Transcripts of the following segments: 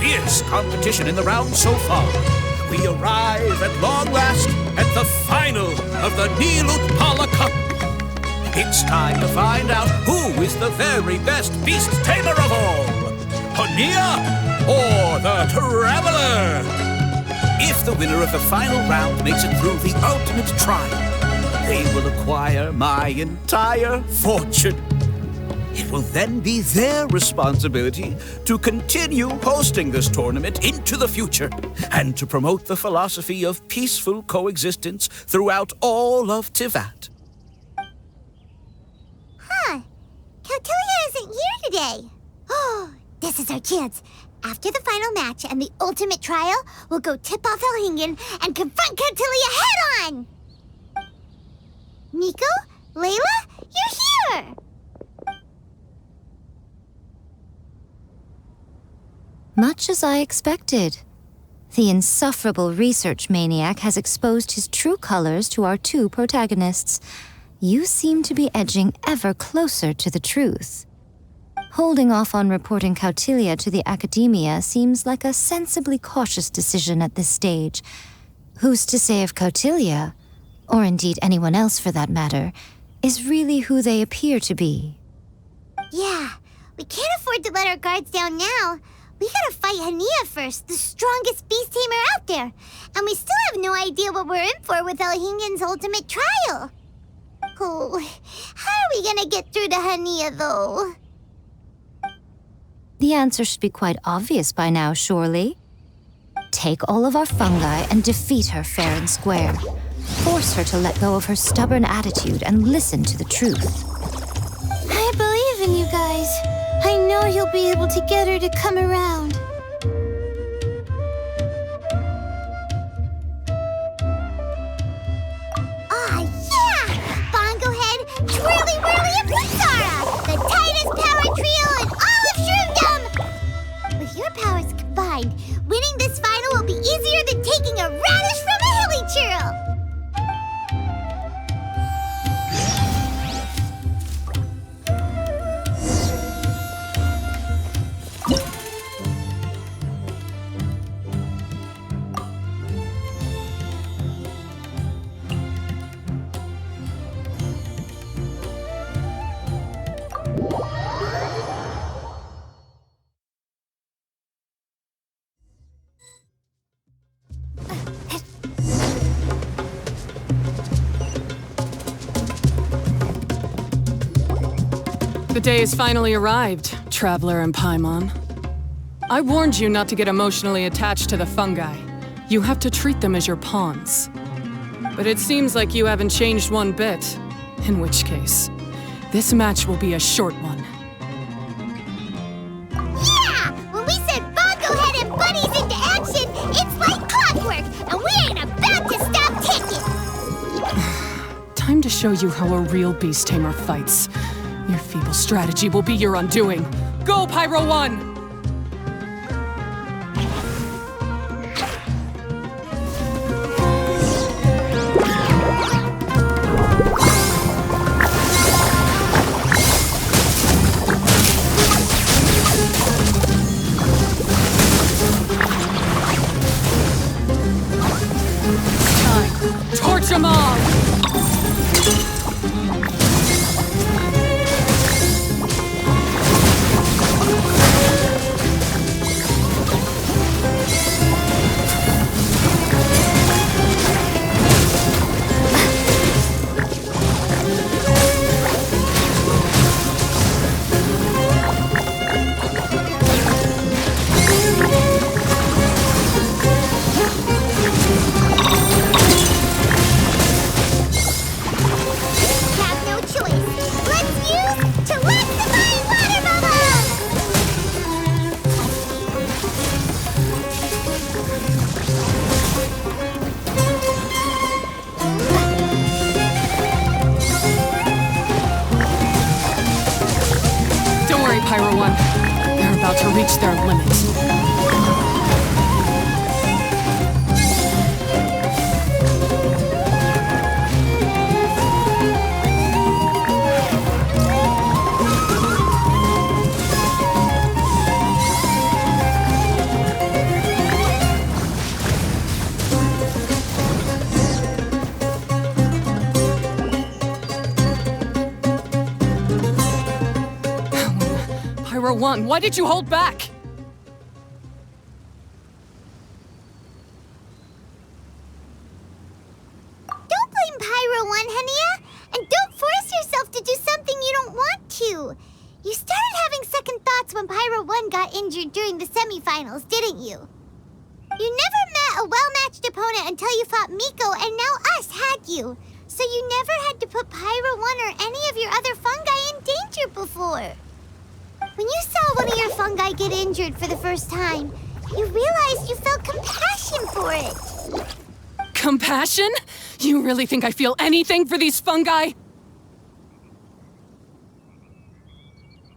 fierce competition in the round so far, we arrive at long last at the final of the Nilutpala Cup. It's time to find out who is the very best beast tamer of all, Haniyyah or the Traveler. If the winner of the final round makes it through the ultimate trial, they will acquire my entire fortune. It will then be their responsibility to continue hosting this tournament into the future and to promote the philosophy of peaceful coexistence throughout all of Teyvat. Huh. Kautilya isn't here today. Oh, this is our chance. After the final match and the ultimate trial, we'll go tip off Elhingen and confront Kautilya head-on! Nico? Layla? You're here! Much as I expected. The insufferable research maniac has exposed his true colors to our two protagonists. You seem to be edging ever closer to the truth. Holding off on reporting Kautilya to the Academia seems like a sensibly cautious decision at this stage. Who's to say if Kautilya, or indeed anyone else for that matter, is really who they appear to be? Yeah, we can't afford to let our guards down now. We gotta fight Haniyyah first, the strongest beast tamer out there. And we still have no idea what we're in for with Elhingen's ultimate trial. Oh, how are we gonna get through to Haniyyah, though? The answer should be quite obvious by now, surely. Take all of our fungi and defeat her fair and square. Force her to let go of her stubborn attitude and listen to the truth. I believe in you guys. I know you'll be able to get her to come around. Ah, yeah! Bongo Head, Twirly Whirly, and Pixara! The tightest power trio in all of Shroomdom! With your powers combined, winning this final will be easier than taking a radish from a hilly churl! The day has finally arrived, Traveler and Paimon. I warned you not to get emotionally attached to the fungi. You have to treat them as your pawns. But it seems like you haven't changed one bit. In which case, this match will be a short one. Yeah! When we send Bongo Head and Bunnies into action, it's like clockwork, and we ain't about to stop ticking! Time to show you how a real beast tamer fights. Your feeble strategy will be your undoing. Go, Pyro 1! Time. Torch 'em all! Pyro 1. They're about to reach their limit. Pyro 1, why did you hold back? Don't blame Pyro 1, Haniyyah! And don't force yourself to do something you don't want to! You started having second thoughts when Pyro 1 got injured during the semifinals, didn't you? You never met a well-matched opponent until you fought Miko, and now us had you. So you never had to put Pyro 1 or any of your other fungi in danger before. When you saw one of your fungi get injured for the first time, you realized you felt compassion for it. Compassion? You really think I feel anything for these fungi?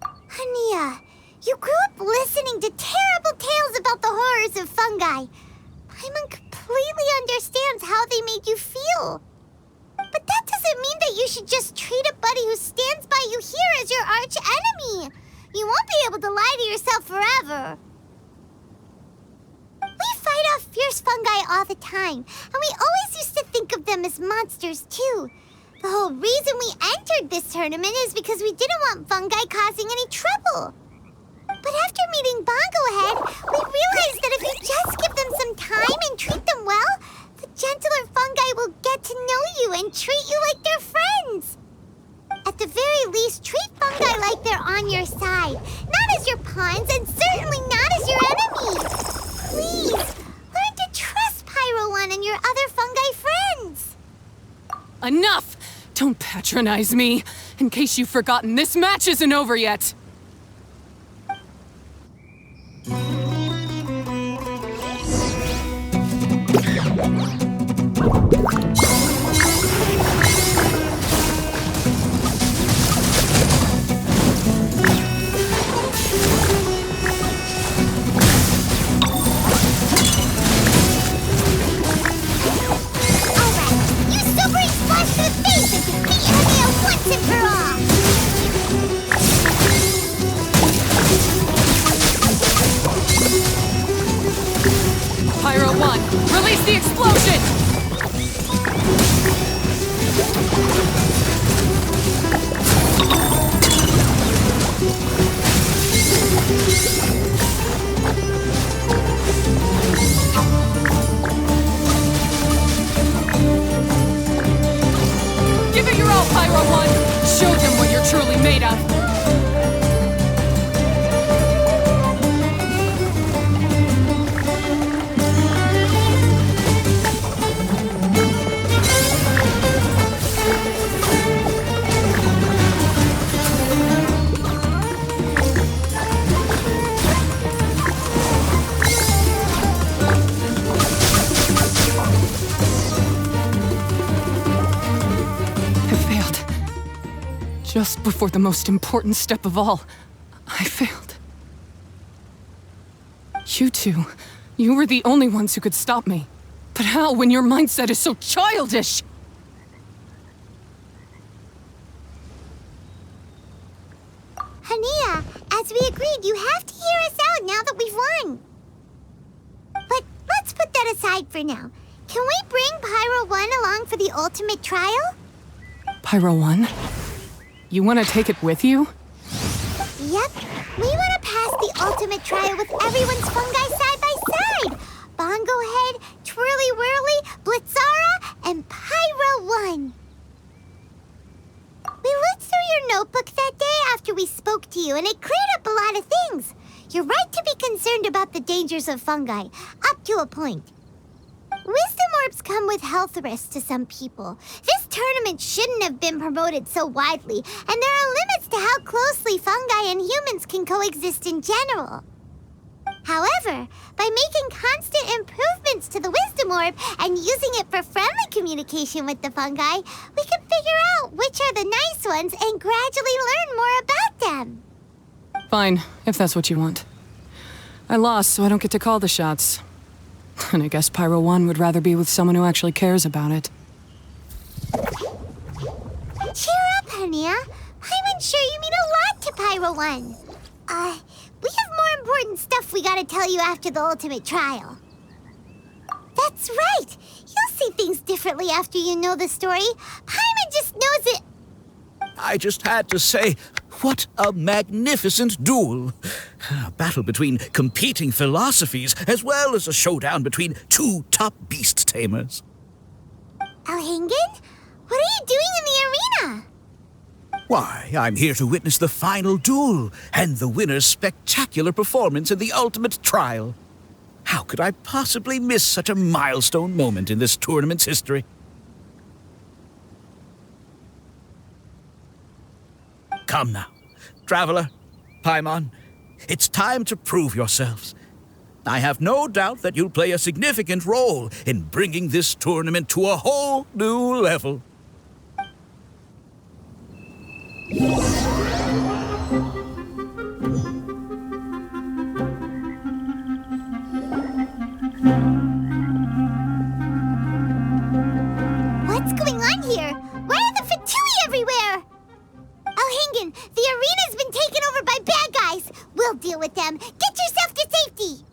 Haniyyah, you grew up listening to terrible tales about the horrors of fungi. Paimon completely understands how they made you feel. But that doesn't mean that you should just treat a buddy who stands by you here as your arch enemy. You won't be able to lie to yourself forever. We fight off fierce fungi all the time, and we always used to think of them as monsters too. The whole reason we entered this tournament is because we didn't want fungi causing any trouble. But after meeting Bongo Head, we realized that if you just give them some time and treat them well, the gentler fungi will get to know you and treat you like they're friends. At the very least, treat fungi like they're on your side, not as your pawns and certainly not as your enemies. Please, learn to trust Pyro 1 and your other fungi friends. Enough! Don't patronize me. In case you've forgotten, this match isn't over yet. Pyro 1, release the explosion! Give it your all, Pyro 1! Show them what you're truly made of! Just before the most important step of all, I failed. You two, you were the only ones who could stop me. But how when your mindset is so childish? Haniyyah, as we agreed, you have to hear us out now that we've won. But let's put that aside for now. Can we bring Pyro 1 along for the ultimate trial? Pyro 1? You want to take it with you? Yep. We want to pass the ultimate trial with everyone's fungi side by side. Bongo Head, Twirly Whirly, Blitzara, and Pyro 1. We looked through your notebook that day after we spoke to you, and it cleared up a lot of things. You're right to be concerned about the dangers of fungi, up to a point. Wisdom orbs come with health risks to some people. This tournament shouldn't have been promoted so widely, and there are limits to how closely fungi and humans can coexist in general. However, by making constant improvements to the Wisdom Orb and using it for friendly communication with the fungi, we can figure out which are the nice ones and gradually learn more about them. Fine, if that's what you want. I lost, so I don't get to call the shots. And I guess Pyro 1 would rather be with someone who actually cares about it. Cheer up, Haniyyah. I'm sure you mean a lot to Pyro 1. We have more important stuff we gotta tell you after the ultimate trial. That's right! You'll see things differently after you know the story. Paimon just knows it. I just had to say, what a magnificent duel! A battle between competing philosophies, as well as a showdown between two top beast tamers. Alhingen? What are you doing in the arena? Why, I'm here to witness the final duel and the winner's spectacular performance in the ultimate trial. How could I possibly miss such a milestone moment in this tournament's history? Come now, Traveler, Paimon, it's time to prove yourselves. I have no doubt that you'll play a significant role in bringing this tournament to a whole new level. What's going on here? Why are the Fatui everywhere? Alhingen, the arena's been taken over by bad guys. We'll deal with them. Get yourself to safety.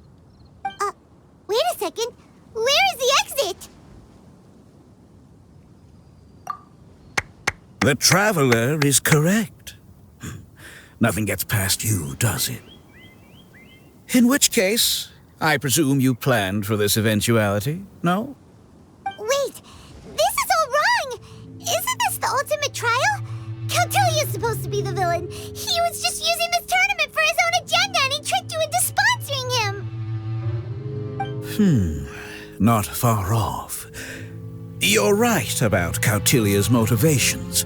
Wait a second. Where is the exit? The Traveler is correct. Nothing gets past you, does it? In which case, I presume you planned for this eventuality, no? Wait, this is all wrong. Isn't this the ultimate trial? Cautilia's supposed to be the villain. He was just using this tournament for his own agenda and he tricked you into sponsoring him. Not far off. You're right about Cautilia's motivations.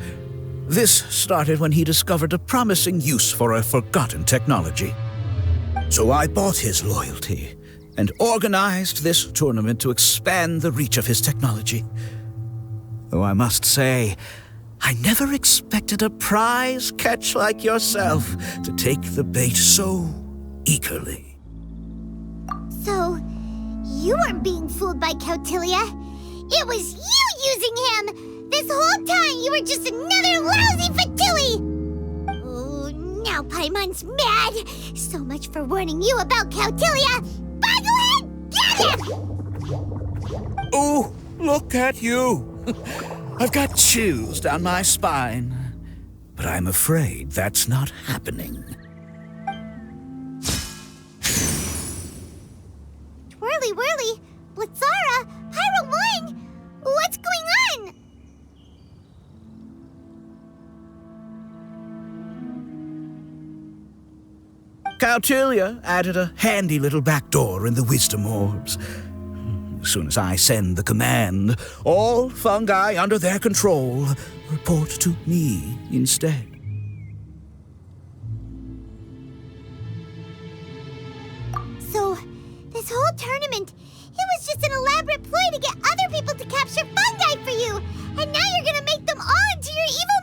This started when he discovered a promising use for a forgotten technology. So I bought his loyalty and organized this tournament to expand the reach of his technology. Though I must say, I never expected a prize catch like yourself to take the bait so eagerly. So, you weren't being fooled by Cautilia. It was you using him! This whole time you were just another lousy Fatui! Oh, now Paimon's mad! So much for warning you about Cautilia! Boglehead, get him! Oh, look at you! I've got chills down my spine. But I'm afraid that's not happening. Twirly whirly, Blitzara, Pyro 1! What's going on? Cautilia added a handy little back door in the wisdom orbs. As soon as I send the command, all fungi under their control report to me instead. So, this whole tournament, it was just an elaborate ploy to get other people to capture fungi for you! And now you're gonna make them all into your evil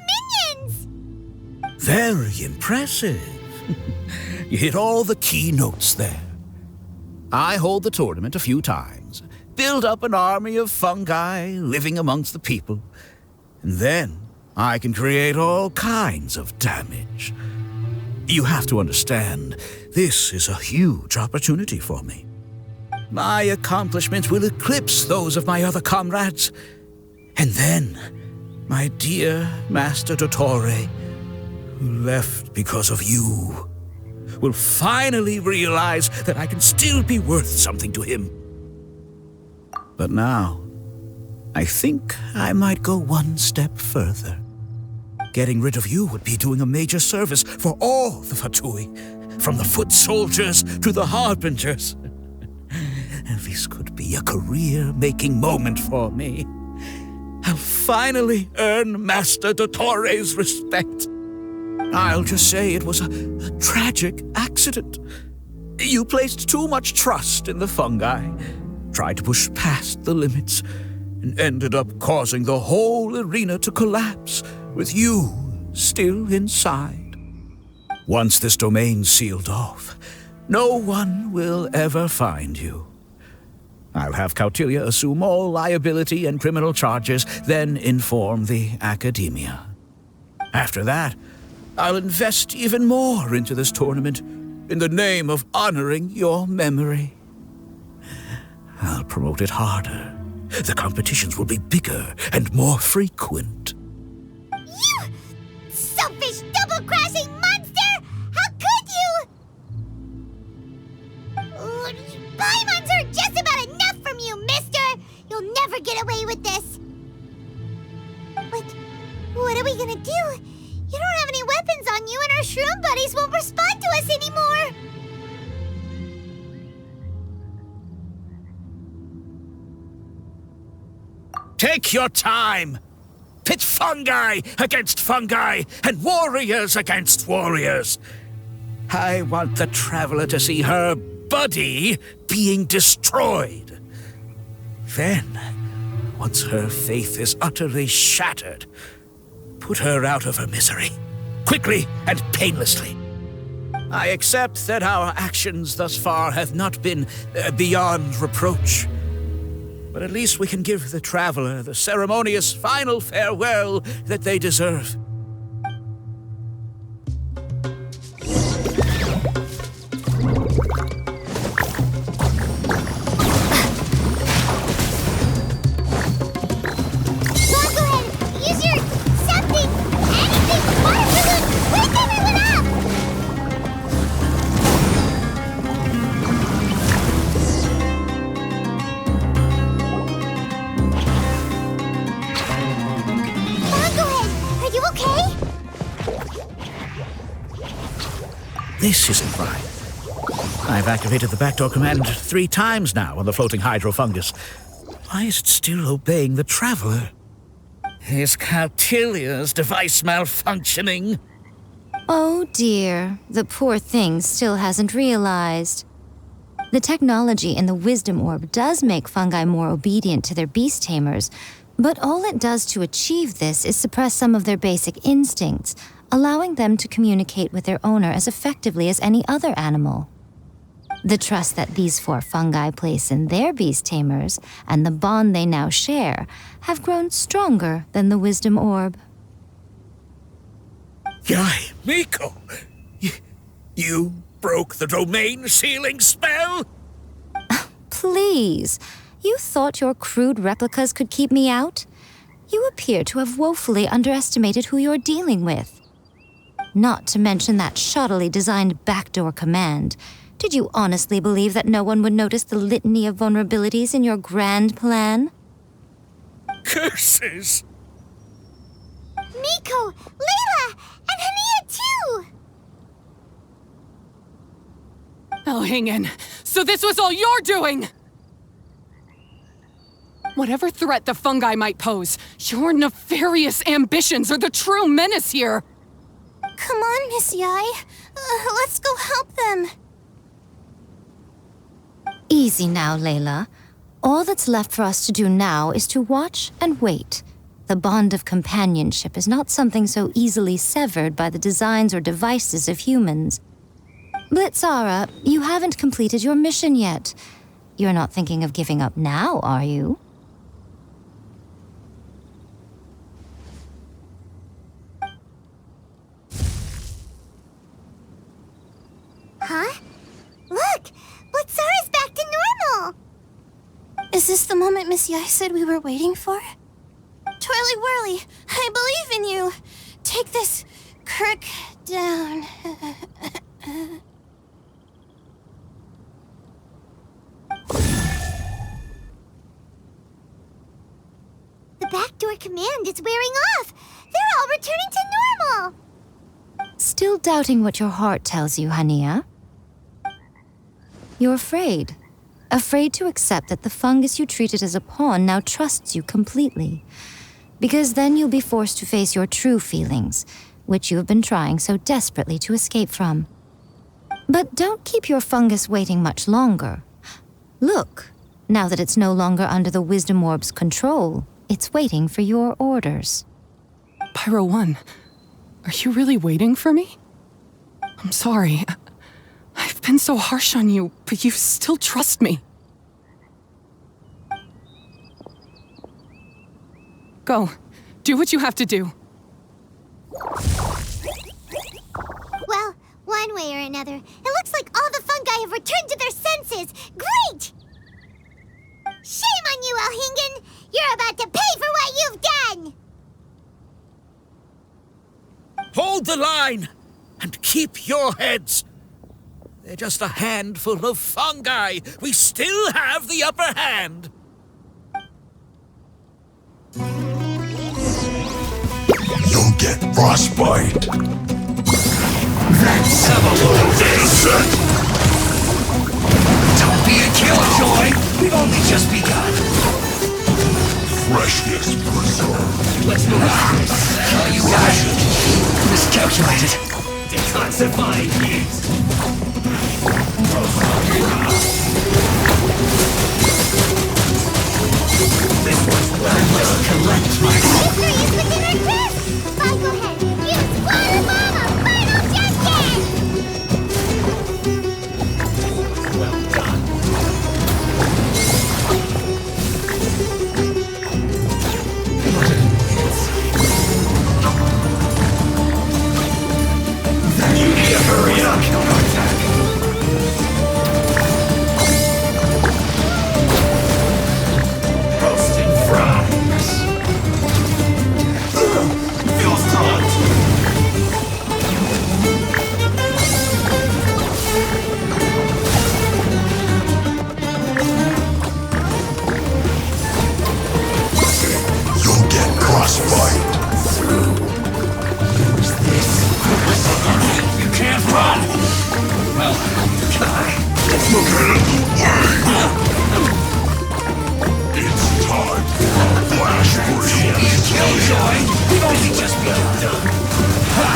minions! Very impressive. You hit all the key notes there. I hold the tournament a few times, build up an army of fungi living amongst the people, and then I can create all kinds of damage. You have to understand, this is a huge opportunity for me. My accomplishments will eclipse those of my other comrades. And then, my dear Master Dottore, who left because of you, will finally realize that I can still be worth something to him. But now, I think I might go one step further. Getting rid of you would be doing a major service for all the Fatui, from the foot soldiers to the harbingers. And this could be a career-making moment for me. I'll finally earn Master Dottore's respect. I'll just say it was a tragic accident. You placed too much trust in the fungi, tried to push past the limits, and ended up causing the whole arena to collapse, with you still inside. Once this domain's sealed off, no one will ever find you. I'll have Cautilia assume all liability and criminal charges, then inform the academia. After that, I'll invest even more into this tournament in the name of honoring your memory. I'll promote it harder. The competitions will be bigger and more frequent. You selfish, double-crashing Take your time. Pit fungi against fungi, and warriors against warriors. I want the traveler to see her body being destroyed. Then, once her faith is utterly shattered, put her out of her misery, quickly and painlessly. I accept that our actions thus far have not been beyond reproach. But at least we can give the traveler the ceremonious final farewell that they deserve. This isn't right. I've activated the backdoor command 3 times now on the floating hydrofungus. Why is it still obeying the traveler? Is Cautilia's device malfunctioning? Oh dear, the poor thing still hasn't realized. The technology in the wisdom orb does make fungi more obedient to their beast tamers, but all it does to achieve this is suppress some of their basic instincts, allowing them to communicate with their owner as effectively as any other animal. The trust that these 4 fungi place in their beast tamers, and the bond they now share, have grown stronger than the wisdom orb. Yai, Miko! You broke the domain sealing spell? Please, you thought your crude replicas could keep me out? You appear to have woefully underestimated who you're dealing with. Not to mention that shoddily designed backdoor command. Did you honestly believe that no one would notice the litany of vulnerabilities in your grand plan? Curses! Miko, Layla, and Haniyyah too! Elhingen, so this was all you're doing! Whatever threat the fungi might pose, your nefarious ambitions are the true menace here! Come on, Miss Yai. Let's go help them. Easy now, Layla. All that's left for us to do now is to watch and wait. The bond of companionship is not something so easily severed by the designs or devices of humans. Blitzara, you haven't completed your mission yet. You're not thinking of giving up now, are you? Huh? Look! Blitzara's back to normal! Is this the moment Miss Yai said we were waiting for? Twirly Whirly, I believe in you! Take this crook down. The backdoor command is wearing off! They're all returning to normal! Still doubting what your heart tells you, Haniyyah? You're afraid. Afraid to accept that the fungus you treated as a pawn now trusts you completely. Because then you'll be forced to face your true feelings, which you have been trying so desperately to escape from. But don't keep your fungus waiting much longer. Look, now that it's no longer under the Wisdom Orb's control, it's waiting for your orders. Pyro 1, are you really waiting for me? I'm sorry. I've been so harsh on you, but you still trust me. Go. Do what you have to do. Well, one way or another, it looks like all the fungi have returned to their senses! Great! Shame on you, Elhingen! You're about to pay for what you've done! Hold the line! And keep your heads! They're just a handful of fungi! We still have the upper hand! You'll get frostbite! Let's have a little innocent! Don't be a killjoy! We've only just begun! Freshness! Let's move on. All you got. Miscalculated. Detoxifying heat. This one's well. Let's collect myself. Victory is within our grasp! Fine, go ahead. Use Water Mama! Final judgment! Well done. You need to hurry up. Roasting fries. Feels hot. You'll get frostbite. You can't run! Well, let's move Get in the way. It's time for a flash freeze. Killjoy! We've only just begun. Ha!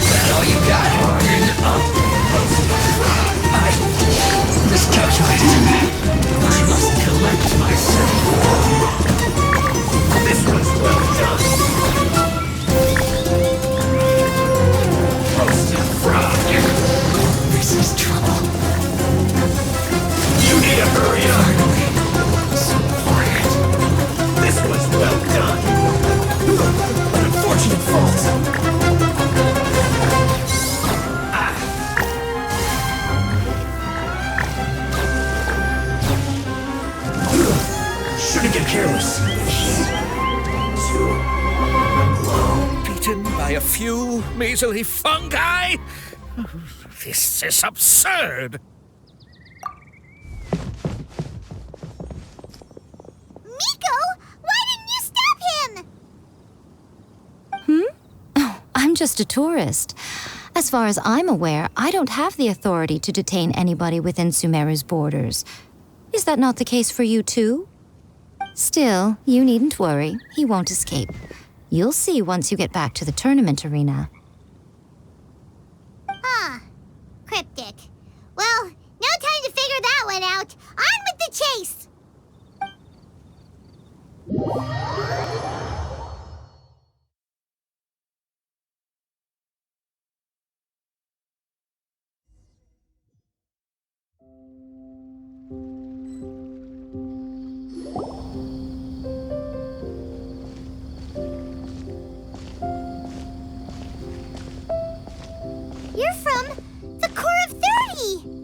That all you got? I miscalculated. I must collect myself. This one's well done. Roasted frog. This is trouble. You need to hurry up. So quiet. This was well done. An unfortunate fault. Shouldn't get careless. Too low. Beaten by a few measly fungi? This is absurd. Miko! Why didn't you stop him? I'm just a tourist. As far as I'm aware, I don't have the authority to detain anybody within Sumeru's borders. Is that not the case for you too? Still, you needn't worry. He won't escape. You'll see once you get back to the tournament arena. Cryptic. Well, no time to figure that one out. On with the chase! You're from the Core of 30!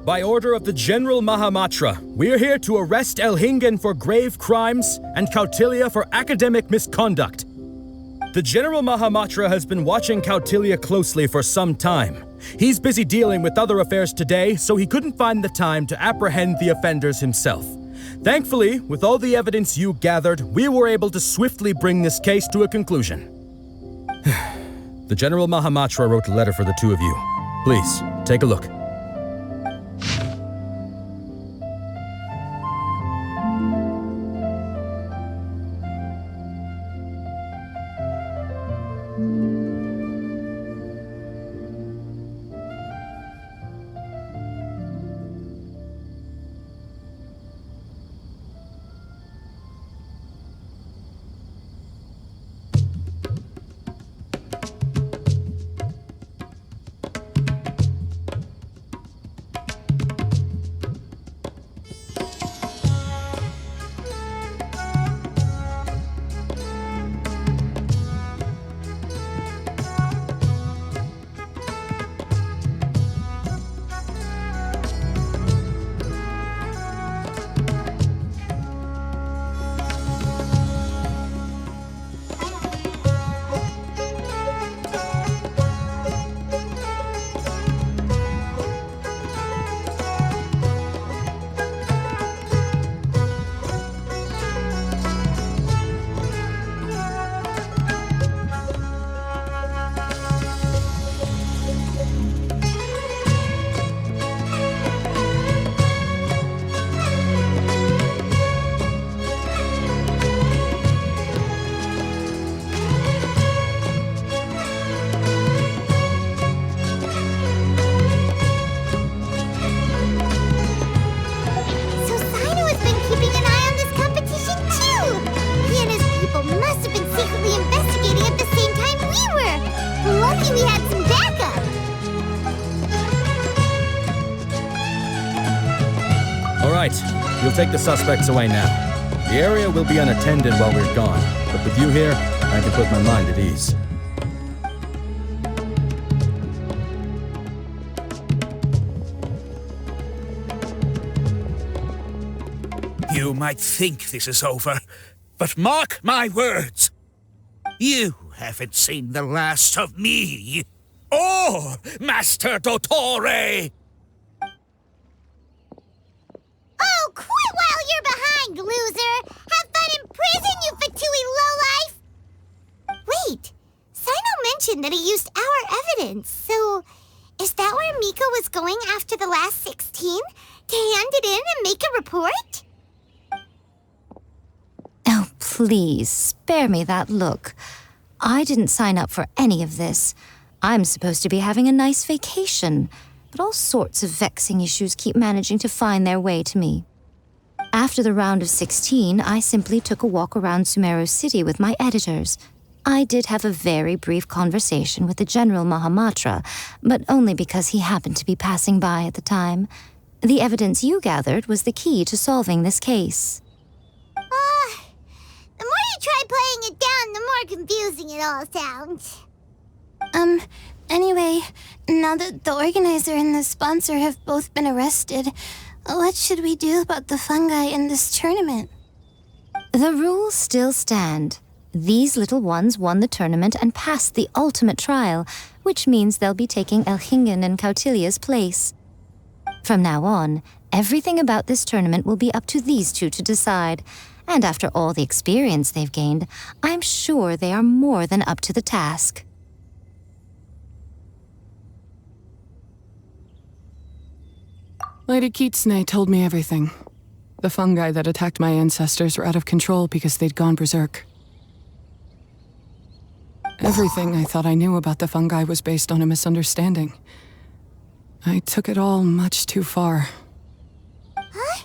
By order of the General Mahamatra, we're here to arrest Elhingen for grave crimes and Kautilya for academic misconduct. The General Mahamatra has been watching Kautilya closely for some time. He's busy dealing with other affairs today, so he couldn't find the time to apprehend the offenders himself. Thankfully, with all the evidence you gathered, we were able to swiftly bring this case to a conclusion. The General Mahamatra wrote a letter for the two of you. Please, take a look. right, you'll take the suspects away now. The area will be unattended while we're gone, but with you here, I can put my mind at ease. You might think this is over, but mark my words. You haven't seen the last of me, or Master Dottore. Oh, quit while you're behind, loser! Have fun in prison, you Fatui lowlife! Wait, Sino mentioned that he used our evidence, so is that where Miko was going after the last 16? To hand it in and make a report? Oh, please, spare me that look. I didn't sign up for any of this. I'm supposed to be having a nice vacation, but all sorts of vexing issues keep managing to find their way to me. After the round of 16, I simply took a walk around Sumeru City with my editors. I did have a very brief conversation with the General Mahamatra, but only because he happened to be passing by at the time. The evidence you gathered was the key to solving this case. The more you try playing it down, the more confusing it all sounds. Anyway, now that the organizer and the sponsor have both been arrested, what should we do about the fungi in this tournament? The rules still stand. These little ones won the tournament and passed the ultimate trial, which means they'll be taking Elhingen and Cautilia's place. From now on, everything about this tournament will be up to these two to decide. And after all the experience they've gained, I'm sure they are more than up to the task. Lady Kitsune told me everything. The fungi that attacked my ancestors were out of control because they'd gone berserk. Everything I thought I knew about the fungi was based on a misunderstanding. I took it all much too far. Huh?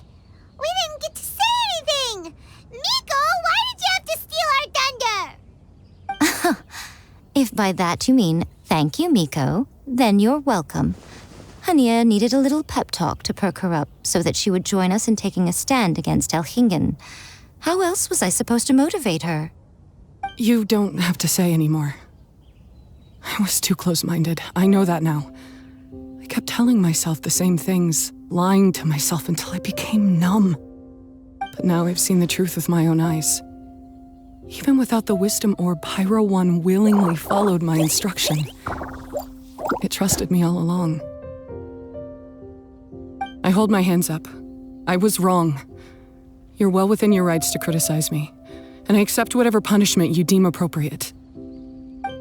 We didn't get to say anything! Miko, why did you have to steal our thunder? If by that you mean thank you, Miko, then you're welcome. Haniyyah needed a little pep talk to perk her up so that she would join us in taking a stand against Elhingen. How else was I supposed to motivate her? You don't have to say anymore. I was too close-minded. I know that now. I kept telling myself the same things, lying to myself until I became numb. But now I've seen the truth with my own eyes. Even without the wisdom orb, Pyro One willingly followed my instruction. It trusted me all along. I hold my hands up. I was wrong. You're well within your rights to criticize me, and I accept whatever punishment you deem appropriate.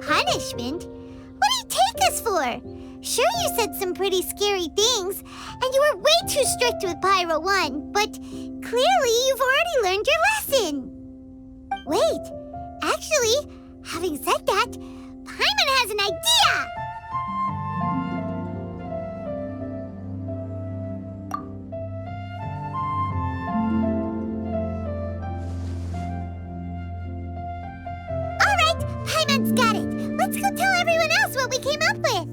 Punishment? What do you take us for? Sure, you said some pretty scary things, and you were way too strict with Pyro One, but clearly you've already learned your lesson. Wait, actually, having said that, Paimon has an idea! Alright, Paimon's got it. Let's go tell everyone else what we came up with.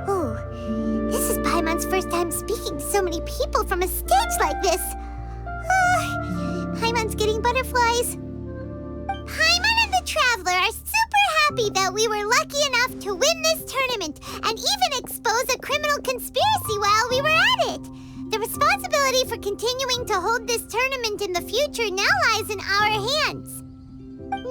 Ooh, this is Paimon's first time speaking to so many people from a stage like this. Paimon's getting butterflies. Paimon and the Traveler are super happy that we were lucky enough to win this tournament and even expose a criminal conspiracy while we were at it. The responsibility for continuing to hold this tournament in the future now lies in our hands.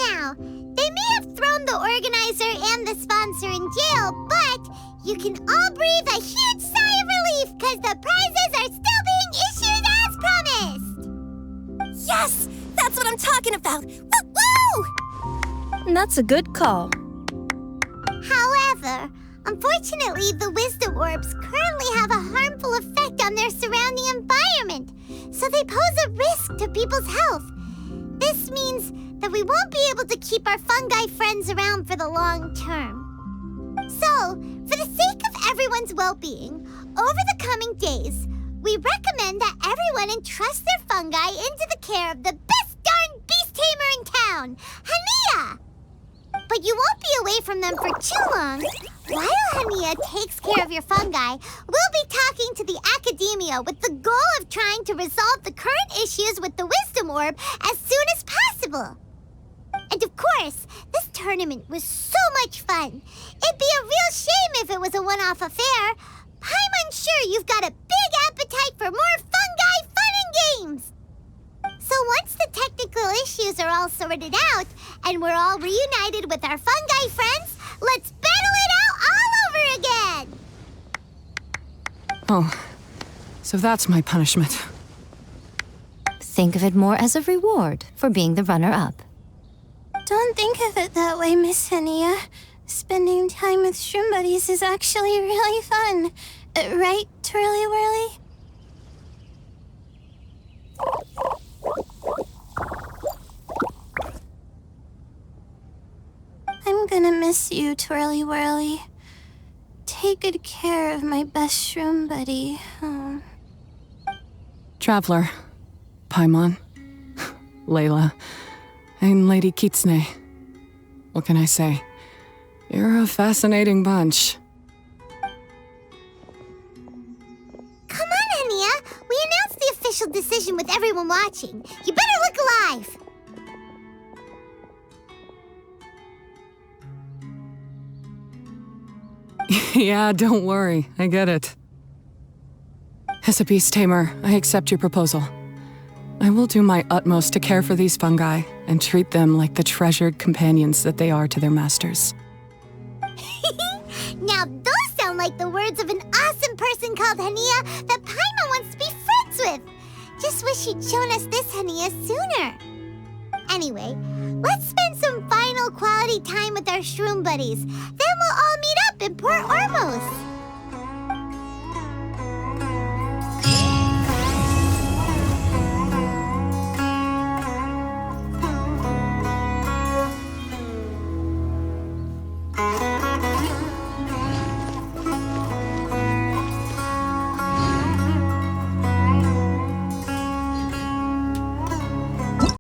Now, they may have thrown the organizer and the sponsor in jail, but you can all breathe a huge sigh of relief because the prizes are still being issued as promised! Yes! That's what I'm talking about! Woo! That's a good call. However, unfortunately, the wisdom orbs currently have a harmful effect on their surrounding environment, so they pose a risk to people's health. This means that we won't be able to keep our fungi friends around for the long term. So, for the sake of everyone's well-being, over the coming days, we recommend that everyone entrust their fungi into the care of the best darn beast tamer in town, Haniyyah! But you won't be away from them for too long. While Haniyyah takes care of your fungi, we'll be talking to the academia with the goal of trying to resolve the current issues with the wisdom orb as soon as possible. And of course, this tournament was so much fun. It'd be a real shame if it was a one-off affair. I'm sure you've got a big appetite for more fungi fun and games. So once the technical issues are all sorted out, and we're all reunited with our fungi friends, let's battle it out all over again! Oh, so that's my punishment. Think of it more as a reward for being the runner-up. Don't think of it that way, Miss Haniyyah. Spending time with shroom buddies is actually really fun. Right, Twirly Whirly? I'm gonna miss you, Twirly Whirly. Take good care of my best shroom buddy. Oh. Traveler, Paimon, Layla, and Lady Kitsune. What can I say? You're a fascinating bunch. Come on, Haniyyah. We announced the official decision with everyone watching. You better look alive. Yeah, don't worry. I get it. As a beast tamer, I accept your proposal. I will do my utmost to care for these fungi and treat them like the treasured companions that they are to their masters. Now those sound like the words of an awesome person called Haniyyah that Paimon wants to be friends with. Just wish you'd shown us this Haniyyah sooner. Anyway, let's spend some final quality time with our shroom buddies. Then we'll all meet up in Port Ormos.